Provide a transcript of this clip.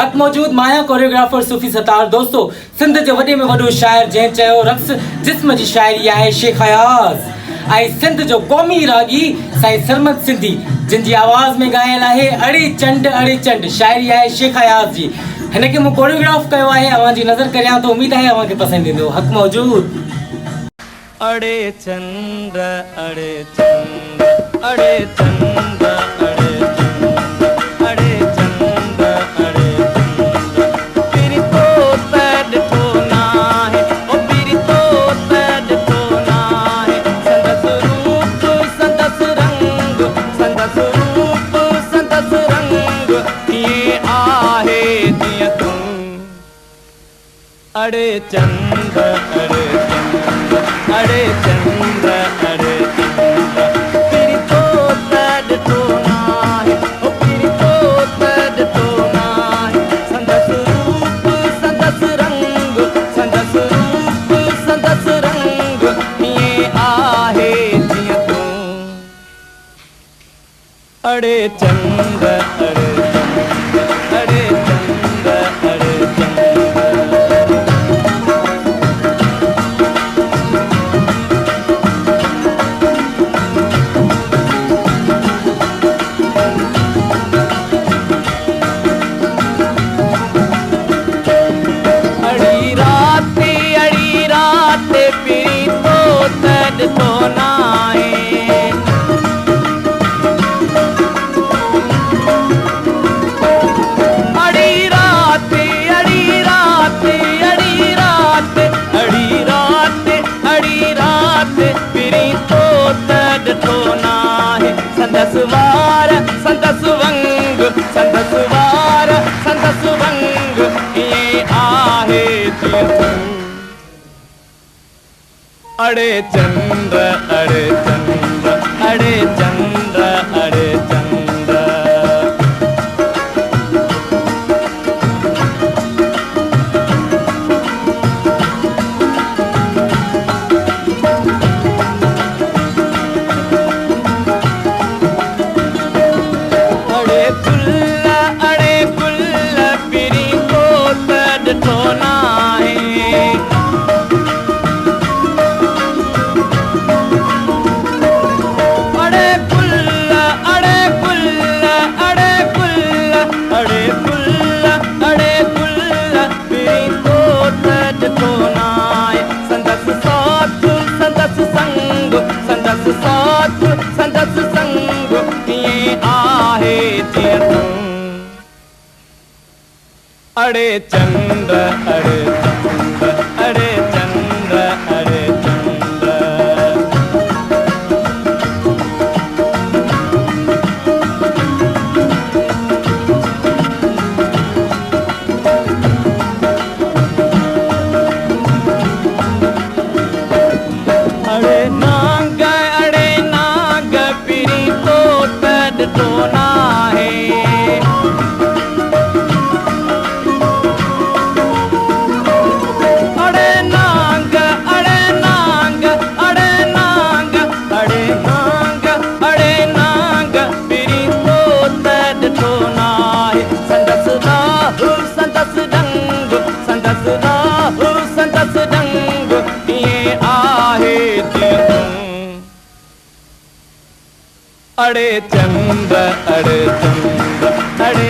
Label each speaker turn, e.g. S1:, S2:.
S1: हक़ मौजूद माया कोरियोग्राफर सूफ़ी सतार। दोस्तों, सिंध जे वॾे में वॾो शाइर जंहिं चयो रक़्स जिस्म जी शाइरी आहे शेख अयाज़। ऐं सिंध जो क़ौमी रागी साईं सरमद सिंधी, जिन जी आवाज़ में ॻायल आहे अड़े चंड शाइरी आहे शेख अयाज़ जी। हिनखे मूं कोरियोग्राफ कयो आहे। अवां जी नज़र करियां थो, उमेद आहे अवां खे पसंदि ईंदो। हक़ मौजूद।
S2: अड़े चंड अड़े चंड अड़े चंड अड़े चंड अड़े चंड अड़े चंड तेरी तो पैड तो ना है ओ तेरी तो पैड तो ना है संदस रूप संदस रंग संदस रूप संदस रंग ये आहे दिया तू अड़े चंद अड़े चंद अड़े चंद अड़े चंद तेरी तो पैड तो ना है ओ तेरी तो पैड तो ना है संदस रूप संदस रंग संदस रूप संदस रंग ये आहे जिया तू अड़े चंद अड़े चंद अड़े चंद अड़े चंद तो नाए अड़ी रात अड़ी रात अड़ी रात अड़ी रात अड़ी रात पिरी तो तड तो नाए संदस वार संदस वंग संदस वार संदस वंग ये आहे अड़े चंद अड़े चंद अड़े चंद अड़े चंद अड़े कुल्ला पिरी को तड तो नाए संदस संग ये आहे अड़े चंद अड़े चंद अड़े चंद अड़े चंद अड़े नाग पिरी तो तड तो ना है अड़े नाग अड़े नाग अड़े नाग अड़े नाग अड़े नाग पिरी तो तड तो ना है संदस राहु संदस डंग संदस राहु संदस डंग ये आहे अड़े चंद अड़े चंद अड़े